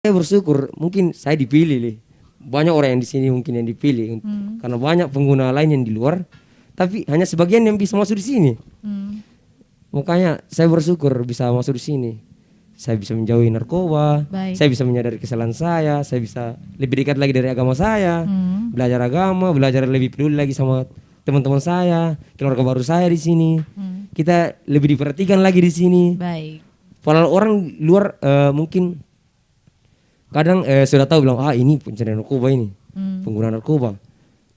saya bersyukur mungkin saya dipilih nih. Banyak orang yang di sini mungkin yang dipilih karena banyak pengguna lain yang di luar, tapi hanya sebagian yang bisa masuk di sini. Makanya saya bersyukur bisa masuk di sini. Saya bisa menjauhi narkoba, Baik. saya bisa menyadari kesalahan saya bisa lebih dekat lagi dari agama saya, belajar agama, belajar lebih peduli lagi sama teman-teman saya, keluarga baru saya di sini. Kita lebih diperhatikan lagi di sini. Baik. Padahal orang luar mungkin kadang sudah tahu bilang ini pencari narkoba ini, pengguna narkoba,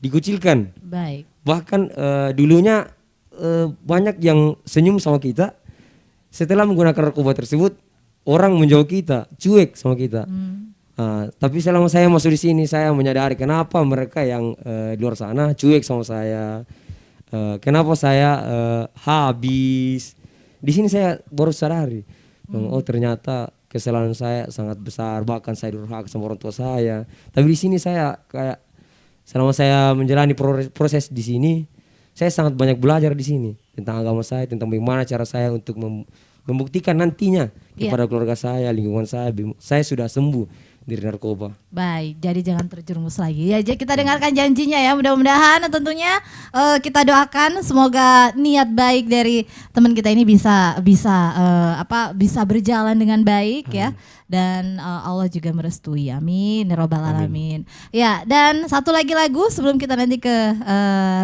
dikucilkan. Baik. Bahkan dulunya banyak yang senyum sama kita. Setelah menggunakan narkoba tersebut, orang menjauh kita, cuek sama kita. Tapi selama saya masuk di sini, saya menyadari kenapa mereka yang di luar sana cuek sama saya. Kenapa saya habis. Di sini saya baru sadari, oh ternyata kesalahan saya sangat besar, bahkan saya durhaka sama orang tua saya. Tapi di sini saya kayak selama saya menjalani proses di sini, saya sangat banyak belajar di sini tentang agama saya, tentang bagaimana cara saya untuk membuktikan nantinya kepada keluarga saya, lingkungan saya sudah sembuh dari narkoba. Baik, jadi jangan terjerumus lagi. Ya, jadi kita dengarkan janjinya ya. Mudah-mudahan tentunya kita doakan semoga niat baik dari teman kita ini bisa berjalan dengan baik ya. Dan Allah juga merestui. Amin ya robbal alamin. Ya, dan satu lagi lagu sebelum kita nanti ke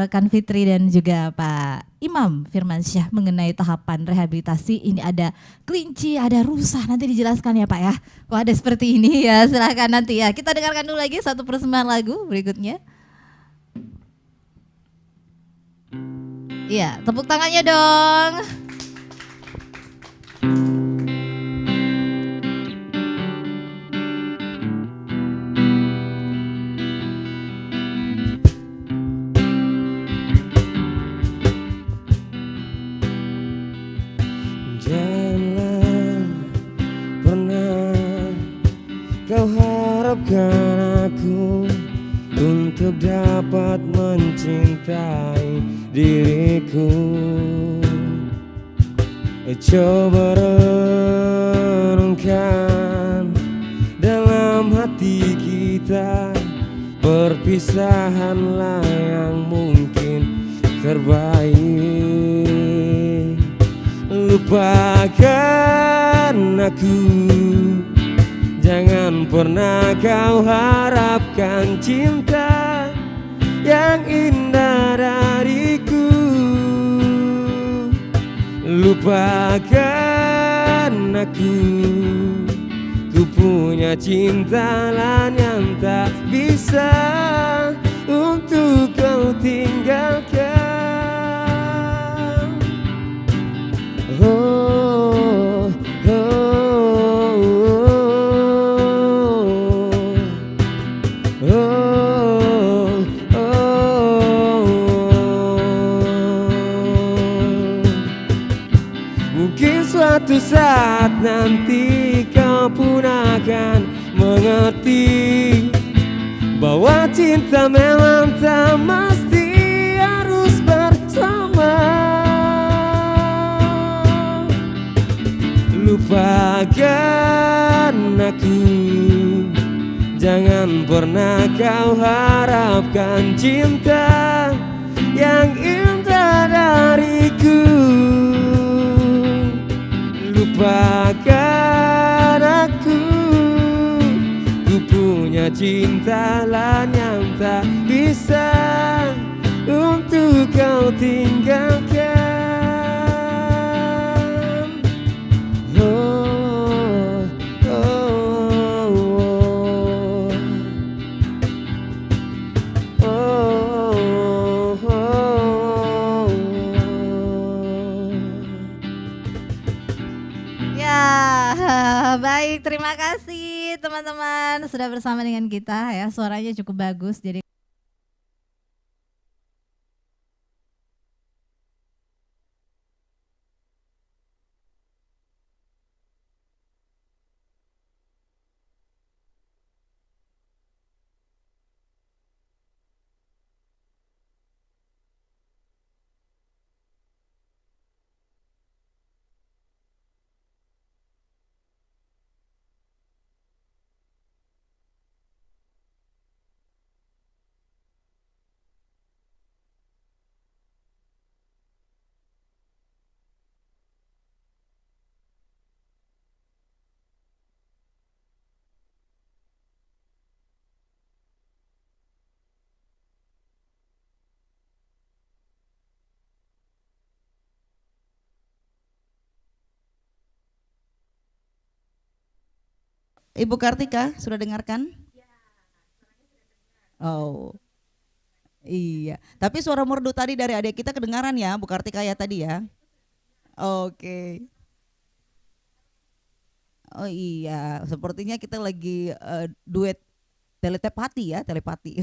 rekan Fitri dan juga Pak Imam Firmansyah mengenai tahapan rehabilitasi. Ini ada kelinci, ada rusa, nanti dijelaskan ya Pak ya. Kok ada seperti ini ya, silahkan nanti ya. Kita dengarkan dulu lagi satu persembahan lagu berikutnya. Iya, tepuk tangannya dong. Janganlah pernah kau harapkan aku untuk dapat mencintai diriku. Coba renungkan dalam hati kita, perpisahanlah yang mungkin terbaik. Lupakan aku, jangan pernah kau harapkan cinta yang indah dariku. Lupakan aku, ku punya cinta lain yang tak bisa untuk kau tinggalkan. Oh, oh, oh, oh, oh. Mungkin suatu saat nanti kau pun akan mengerti bahwa cinta memang tak mesti harus bersama. Lupakan aku, jangan pernah kau harapkan cinta yang indah dariku. Lupakan aku, ku punya cinta lain yang tak bisa untuk kau tinggalkan. Baik, terima kasih teman-teman sudah bersama dengan kita ya. Suaranya cukup bagus jadi Ibu Kartika sudah dengarkan? Oh iya, tapi suara merdu tadi dari adik kita kedengaran ya Bu Kartika ya tadi ya. Oke. Oh iya, sepertinya kita lagi duet telepati ya, telepati.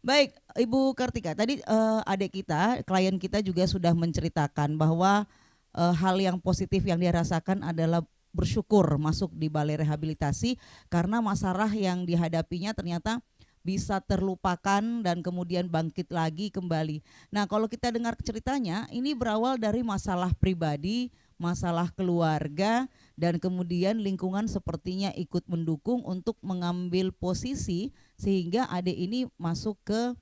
Baik, Ibu Kartika, tadi adik kita, klien kita juga sudah menceritakan bahwa hal yang positif yang dia rasakan adalah bersyukur masuk di balai rehabilitasi karena masalah yang dihadapinya ternyata bisa terlupakan dan kemudian bangkit lagi kembali. Nah, kalau kita dengar ceritanya, ini berawal dari masalah pribadi, masalah keluarga, dan kemudian lingkungan sepertinya ikut mendukung untuk mengambil posisi sehingga adik ini masuk ke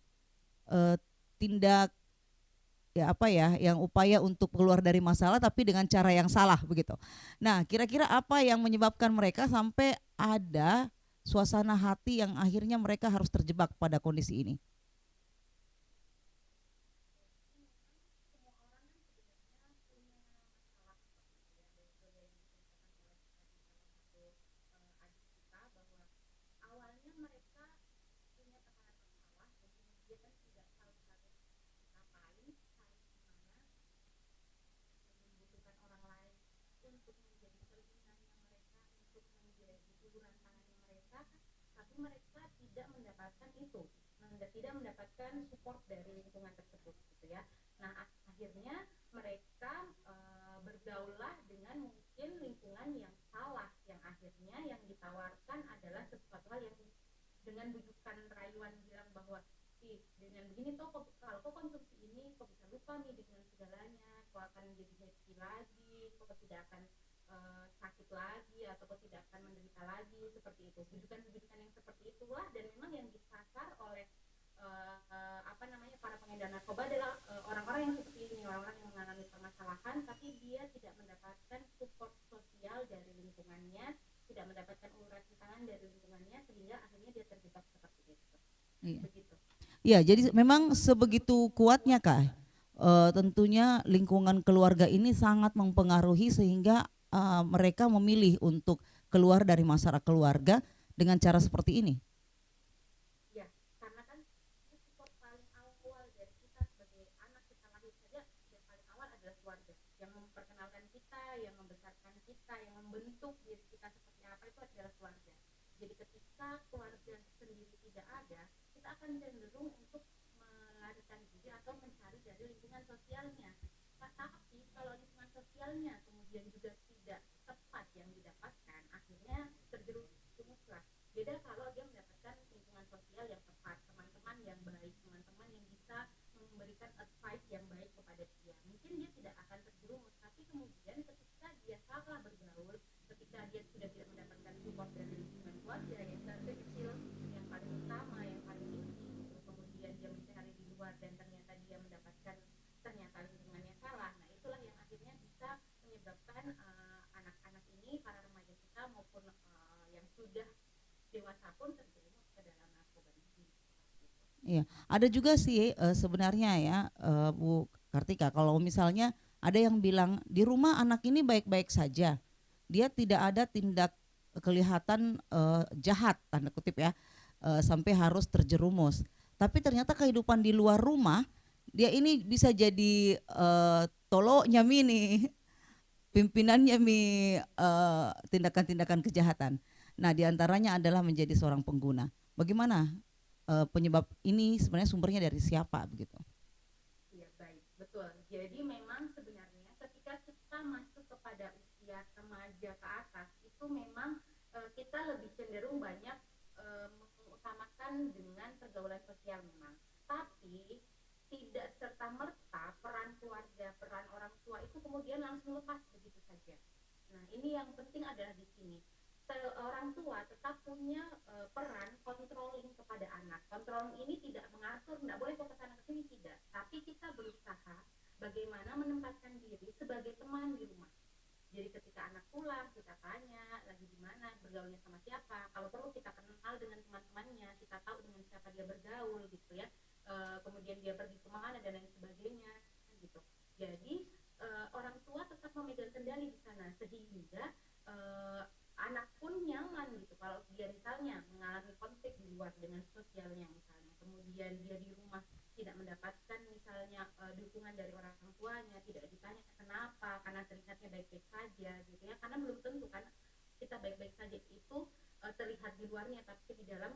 tindak ya apa ya yang upaya untuk keluar dari masalah tapi dengan cara yang salah begitu. Nah, kira-kira apa yang menyebabkan mereka sampai ada suasana hati yang akhirnya mereka harus terjebak pada kondisi ini? Tidak mendapatkan support dari lingkungan tersebut gitu ya. Nah akhirnya mereka berdaulah dengan mungkin lingkungan yang salah, yang akhirnya yang ditawarkan adalah sesuatu hal yang dengan bujukan rayuan bilang bahwa dengan begini toh kalau kau konsumsi ini kau bisa lupa nih dengan segalanya, kau akan menjadi happy lagi, kau tidak akan sakit lagi atau kau tidak akan menderita lagi, seperti itu. Bujukan-bujukan yang seperti itulah dan memang yang disasar oleh para pengedar narkoba adalah orang-orang yang seperti ini, orang-orang yang mengalami permasalahan tapi dia tidak mendapatkan support sosial dari lingkungannya, tidak mendapatkan uluran tangan dari lingkungannya sehingga akhirnya dia terjebak seperti itu. Iya. Begitu. Iya, jadi memang sebegitu kuatnya Kak. Tentunya lingkungan keluarga ini sangat mempengaruhi sehingga mereka memilih untuk keluar dari masalah keluarga dengan cara seperti ini. Membentuk diri kita seperti apa itu adalah keluarga. Jadi ketika keluarga sendiri tidak ada, kita akan cenderung untuk melarikan diri atau mencari dari lingkungan sosialnya. Tapi kalau lingkungan sosialnya kemudian juga tidak tepat yang didapatkan, akhirnya terjerumuslah. Beda kalau dia mendapatkan lingkungan sosial yang tepat, teman-teman yang baik, teman-teman yang bisa memberikan advice yang baik kepada dia. Mungkin dia tidak akan terjerumus, tapi kemudian ketika dia salah bergaul, ketika dia sudah tidak mendapatkan support dari lingkungan keluarga yang kecil, yang paling utama, yang paling inti, kemudian dia mencari di luar dan ternyata dia mendapatkan lingkungannya salah. Nah itulah yang akhirnya bisa menyebabkan anak-anak ini, para remaja kita maupun yang sudah dewasa pun terjerumus ke dalam narkoba ini. Iya, ada juga sih sebenarnya ya Bu Kartika, kalau misalnya ada yang bilang di rumah anak ini baik-baik saja, dia tidak ada tindak kelihatan jahat tanda kutip ya, sampai harus terjerumus. Tapi ternyata kehidupan di luar rumah dia ini bisa jadi toloknya nih, pimpinannya tindakan-tindakan kejahatan. Nah, diantaranya adalah menjadi seorang pengguna. Bagaimana penyebab ini sebenarnya sumbernya dari siapa begitu? Iya baik, betul. Jadi memang sebenarnya ketika kita masuk kepada usia remaja ke atas itu memang kita lebih cenderung banyak mengutamakan dengan pergaulan sosial memang. Tapi tidak serta merta peran keluarga, peran orang tua itu kemudian langsung lepas begitu saja. Nah ini yang penting adalah di sini. Orang tua tetap punya peran controlling kepada anak. Controlling ini tidak mengatur, tidak boleh kok kesana kesini, tidak. Tapi kita berusaha bagaimana menempatkan diri sebagai teman di rumah. Jadi ketika anak pulang, kita tanya lagi di mana, bergaulnya sama siapa. Kalau perlu kita kenal dengan teman-temannya, kita tahu dengan siapa dia bergaul gitu ya. Kemudian dia pergi kemana dan lain sebagainya gitu. Jadi orang tua tetap memegang kendali di sana sehingga anak pun nyaman gitu kalau dia misalnya mengalami konflik di luar dengan sosialnya misalnya, kemudian dia di rumah tidak mendapatkan misalnya dukungan dari orang tuanya, tidak ditanya kenapa, karena terlihatnya baik-baik saja gitu ya, karena belum tentu kan kita baik-baik saja itu terlihat di luarnya, tapi di dalam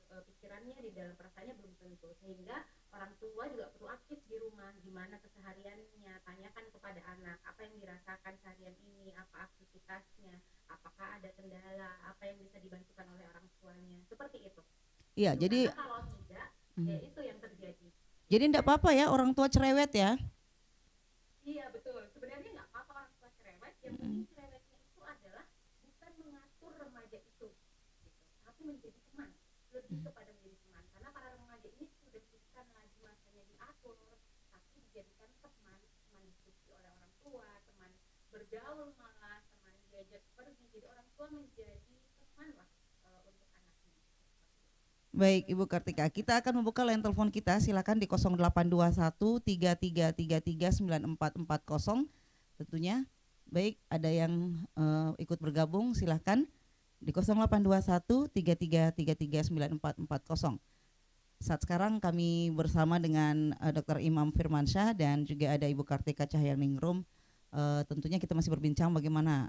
pikirannya, di dalam perasaannya belum tentu, sehingga orang tua juga perlu aktif di rumah, gimana kesehariannya, tanyakan kepada anak apa yang dirasakan seharian ini, apa aktivitasnya, apakah ada kendala, apa yang bisa dibantukan oleh orang tuanya, seperti itu. Iya, jadi karena kalau tidak, ya itu yang terjadi. jadi enggak apa-apa ya orang tua cerewet ya. Iya betul, sebenarnya nggak apa-apa orang tua cerewet, yang penting cerewetnya itu adalah bukan mengatur remaja itu, gitu, tapi menjadi teman, lebih kepada menjadi teman, karena para remaja ini sudah bukan lagi masanya diatur, tapi dijadikan teman, teman diskusi oleh orang tua, teman bergaul malah, teman diajak pergi, jadi orang tua menjadi teman lah untuk anaknya. Baik Ibu Kartika, kita akan membuka line telepon kita, silakan di 0821 3333 9440 tentunya. Baik, ada yang ikut bergabung, silakan di 0821 3333 9440. Saat sekarang kami bersama dengan Dr. Imam Firmansyah dan juga ada Ibu Kartika Cahyaningrum. Tentunya kita masih berbincang bagaimana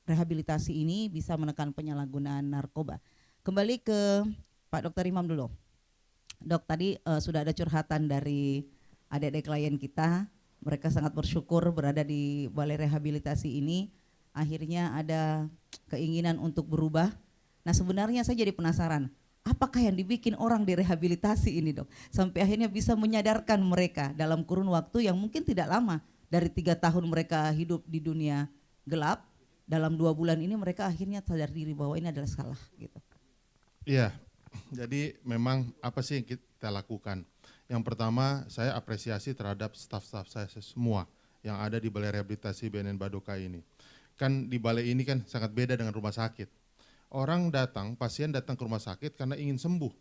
rehabilitasi ini bisa menekan penyalahgunaan narkoba. Kembali ke Pak Dr. Imam dulu. Dok, tadi sudah ada curhatan dari adik-adik klien kita. Mereka sangat bersyukur berada di balai rehabilitasi ini. Akhirnya ada keinginan untuk berubah. Nah, sebenarnya saya jadi penasaran, apakah yang dibikin orang direhabilitasi ini, Dok? Sampai akhirnya bisa menyadarkan mereka dalam kurun waktu yang mungkin tidak lama. Dari 3 tahun mereka hidup di dunia gelap, dalam 2 bulan ini mereka akhirnya sadar diri bahwa ini adalah salah gitu. Iya, jadi memang apa sih yang kita lakukan? Yang pertama, saya apresiasi terhadap staf-staf saya semua yang ada di Balai Rehabilitasi BNN Badoka ini. Kan di balai ini kan sangat beda dengan rumah sakit. Orang datang, pasien datang ke rumah sakit karena ingin sembuh.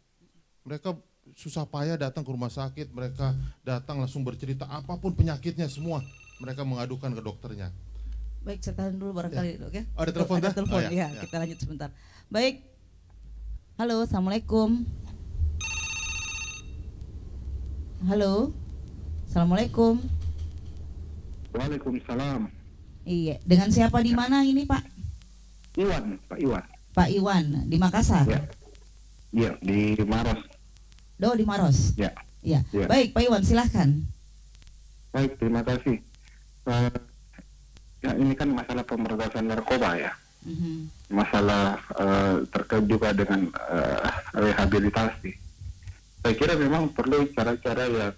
Mereka susah payah datang ke rumah sakit, mereka datang langsung bercerita apapun penyakitnya semua. Mereka mengadukan ke dokternya. Baik, saya tahan dulu barangkali, Dok ya. Oh, ada telepon, ada dah? telepon, Oh, ya, ya. kita lanjut sebentar. Baik. Halo, Assalamualaikum. Halo. Assalamualaikum. Waalaikumsalam. Iya, dengan siapa di mana ini, Pak? Pak Iwan. Pak Iwan di Makassar. Ya. Iya, di Maros. Do di Maros. Ya. Iya. Ya. Baik, Pak Iwan silahkan. Baik, terima kasih. Ya, ini kan masalah pemberantasan narkoba ya. Masalah terkait juga dengan rehabilitasi. Saya kira memang perlu cara-cara yang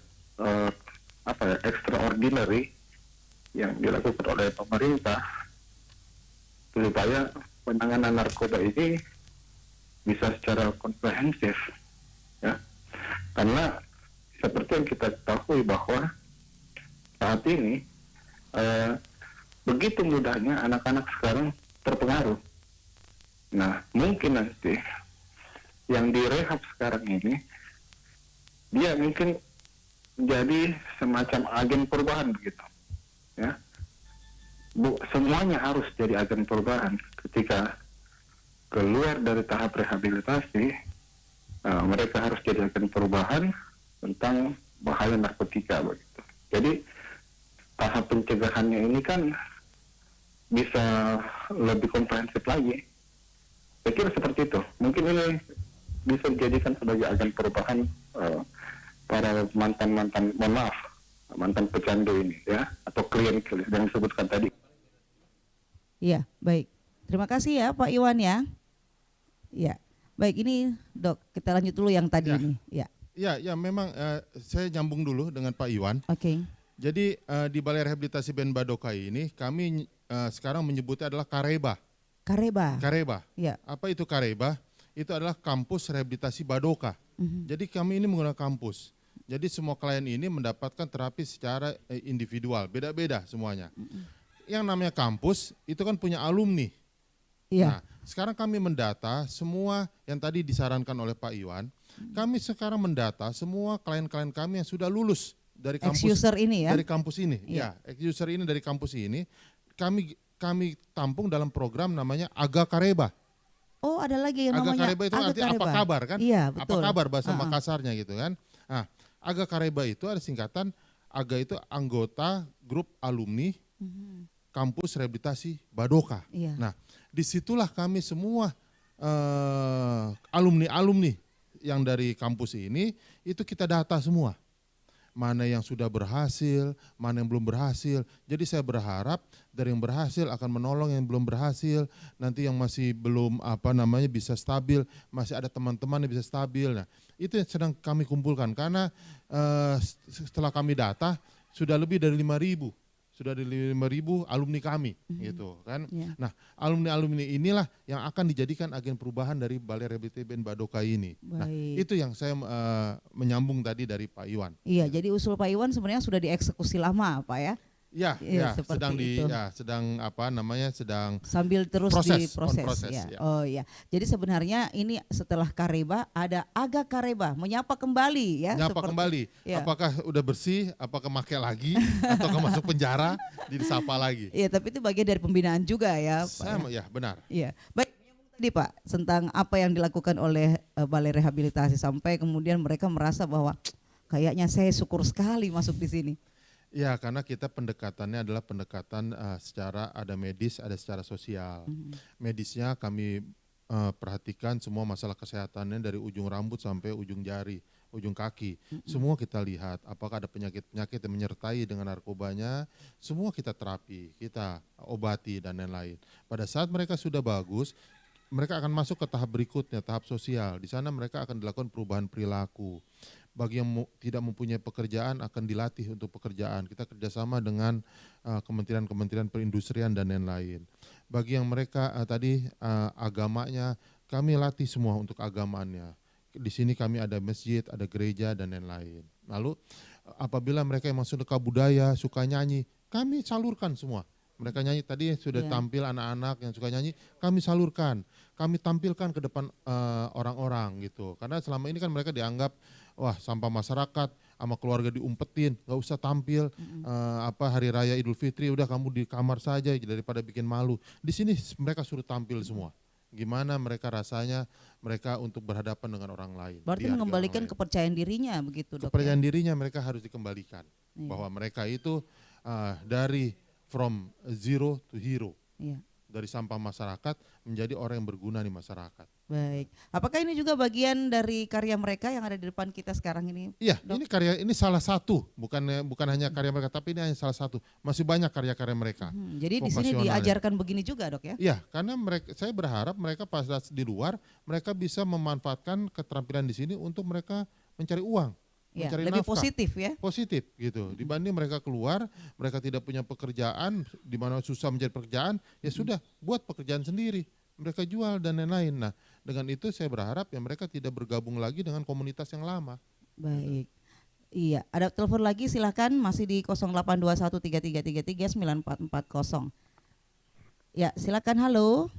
extraordinary yang dilakukan oleh pemerintah supaya penanganan narkoba ini bisa secara komprehensif, ya. Karena seperti yang kita ketahui bahwa saat ini begitu mudahnya anak-anak sekarang terpengaruh. Nah, mungkin nanti yang direhab sekarang ini dia mungkin jadi semacam agen perubahan begitu, ya. Semuanya harus jadi agen perubahan ketika keluar dari tahap rehabilitasi. Mereka harus jadi agen perubahan tentang bahaya narkotika begitu. Jadi tahap pencegahannya ini kan bisa lebih komprehensif lagi. Saya kira seperti itu. Mungkin ini bisa dijadikan sebagai agen perubahan para mantan pecandu ini, ya, atau klien yang disebutkan tadi. Iya, baik. Terima kasih ya Pak Iwan ya. Ya, baik, ini Dok, kita lanjut dulu yang tadi Ya. ini. Ya. Ya memang saya nyambung dulu dengan Pak Iwan. Oke. Jadi di Balai Rehabilitasi BNN Badoka ini kami sekarang menyebutnya adalah Kareba. Kareba. Kareba. Ya. Apa itu Kareba? Itu adalah kampus rehabilitasi Badoka. Jadi kami ini menggunakan kampus. Jadi semua klien ini mendapatkan terapi secara individual, beda-beda semuanya. Yang namanya kampus itu kan punya alumni. Iya. Nah, sekarang kami mendata semua yang tadi disarankan oleh Pak Iwan. Kami sekarang mendata semua klien-klien kami yang sudah lulus dari kampus Ex-user ini ya. dari kampus ini. Iya. Ya, ex-user ini dari kampus ini. kami tampung dalam program namanya Aga Kareba. Oh, ada lagi yang Aga namanya Kareba itu Aga artinya apa Kareba. kabar kan? Iya, Apa betul. kabar bahasa Makassarnya gitu kan. Nah, Aga Kareba itu ada singkatan, Aga itu anggota grup alumni kampus rehabilitasi Badoka. Iya. Nah, disitulah kami semua alumni-alumni yang dari kampus ini itu kita data semua. Mana yang sudah berhasil, mana yang belum berhasil. Jadi saya berharap dari yang berhasil akan menolong yang belum berhasil. Nanti yang masih belum bisa stabil, masih ada teman-teman yang bisa stabil. Nah, itu yang sedang kami kumpulkan karena setelah kami data sudah lebih dari 5.000. Sudah ada 5.000 alumni kami gitu kan. Yeah. Nah, alumni-alumni inilah yang akan dijadikan agen perubahan dari Balai Rehabilitasi BNN Badoka ini. Nah, Baik. itu yang saya menyambung tadi dari Pak Iwan. Iya, jadi usul Pak Iwan sebenarnya sudah dieksekusi lama, Pak ya. Ya, Iya, ya, seperti sedang itu. sedang Sambil terus Proses, diproses on proses, ya. ya. Oh iya. Jadi sebenarnya ini setelah Kareba ada Aga Kareba menyapa kembali ya. nyapa seperti- kembali. ya. Apakah udah bersih, apakah make lagi, atau masuk penjara, disapa lagi. Iya, tapi itu bagian dari pembinaan juga ya, Pak. Sama, ya benar. Iya. Baik, menyambung tadi Pak tentang apa yang dilakukan oleh Balai Rehabilitasi sampai kemudian mereka merasa bahwa kayaknya saya syukur sekali masuk di sini. Ya, karena kita pendekatannya adalah pendekatan secara ada medis, ada secara sosial. Medisnya kami perhatikan semua masalah kesehatannya dari ujung rambut sampai ujung jari, ujung kaki. Semua kita lihat apakah ada penyakit-penyakit yang menyertai dengan narkobanya, semua kita terapi, kita obati dan lain-lain. Pada saat mereka sudah bagus, mereka akan masuk ke tahap berikutnya, tahap sosial. Di sana mereka akan dilakukan perubahan perilaku. Bagi yang tidak mempunyai pekerjaan akan dilatih untuk pekerjaan. Kita kerjasama dengan kementerian-kementerian perindustrian dan lain-lain. Bagi yang mereka agamanya, kami latih semua untuk agamaannya. Di sini kami ada masjid, ada gereja dan lain-lain. Lalu apabila mereka yang masuk ke budaya, suka nyanyi, kami salurkan semua. Mereka nyanyi tadi sudah tampil anak-anak yang suka nyanyi, kami salurkan, kami tampilkan ke depan orang-orang gitu. Karena selama ini kan mereka dianggap wah sampah masyarakat, sama keluarga diumpetin, nggak usah tampil hari raya Idul Fitri udah kamu di kamar saja daripada bikin malu. Di sini mereka suruh tampil semua. Gimana mereka rasanya mereka untuk berhadapan dengan orang lain. Berarti dihargai mengembalikan orang lain. kepercayaan dirinya begitu, Dok. Kepercayaan dirinya mereka harus dikembalikan. Iya. Bahwa mereka itu dari from zero to hero. Iya. Dari sampah masyarakat menjadi orang yang berguna di masyarakat. Baik. Apakah ini juga bagian dari karya mereka yang ada di depan kita sekarang ini? Iya, Dok? ini salah satu, bukan hanya karya mereka, tapi ini hanya salah satu. Masih banyak karya-karya mereka. Jadi di sini Vokasionalnya. diajarkan begini juga, Dok ya? Iya, karena saya berharap mereka pas di luar, mereka bisa memanfaatkan keterampilan di sini untuk mereka mencari uang. Ya, mencari lebih nafkah. positif ya. Positif gitu. Dibanding mereka keluar, mereka tidak punya pekerjaan, di mana susah mencari pekerjaan, ya sudah buat pekerjaan sendiri. Mereka jual dan lain-lain. Nah, dengan itu saya berharap ya mereka tidak bergabung lagi dengan komunitas yang lama. Baik. Iya, ada telepon lagi silakan masih di 082133339440. Ya, silakan halo.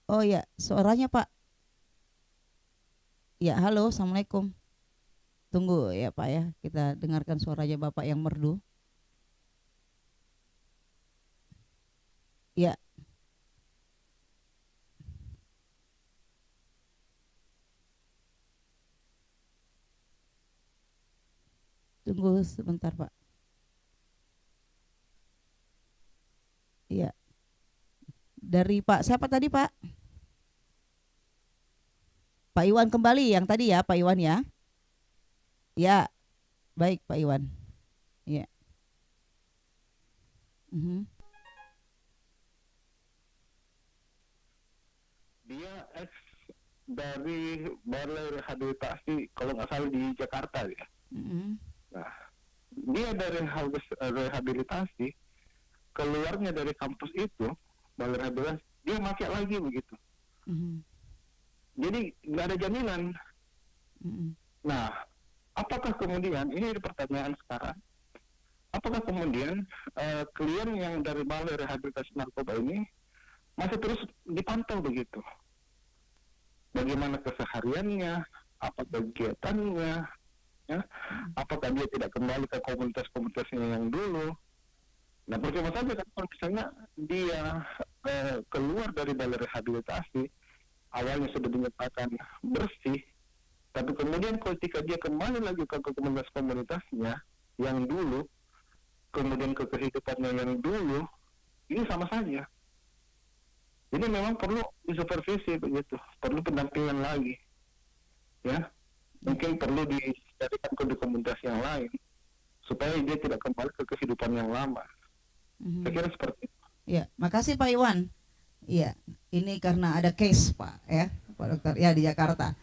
Oh ya, suaranya Pak. Ya, halo, assalamualaikum. Tunggu ya Pak ya, kita dengarkan suaranya Bapak yang merdu. Ya. Tunggu sebentar Pak. Iya. Dari Pak, siapa tadi Pak? Pak Iwan kembali yang tadi ya Pak Iwan ya. Ya, baik Pak Iwan. Ya. Dia ex dari Balai Rehabilitasi kalau nggak salah di Jakarta ya. Nah, dia dari rehabilitasi keluarnya dari kampus itu Balai Rehabilitasi dia pakai lagi begitu. Jadi nggak ada jaminan. Nah, apakah kemudian ini pertanyaan sekarang? Apakah kemudian klien yang dari Balai Rehabilitasi Narkoba ini masih terus dipantau begitu? Bagaimana kesehariannya, apa kegiatannya, Ya, apakah dia tidak kembali ke komunitas-komunitasnya yang dulu? Nah, percuma saja kan kalau misalnya dia keluar dari balai rehabilitasi, awalnya sudah dinyatakan bersih, tapi kemudian ketika dia kembali lagi ke komunitas-komunitasnya yang dulu, kemudian ke kehidupannya yang dulu, ini sama saja. Jadi memang perlu disupervisi begitu, perlu pendampingan lagi, ya. Mungkin perlu dicarikan ke komunitas yang lain supaya dia tidak kembali ke kehidupan yang lama. Saya kira seperti itu. Ya, makasih Pak Iwan. Iya, ini karena ada case Pak ya, Pak Dokter ya di Jakarta.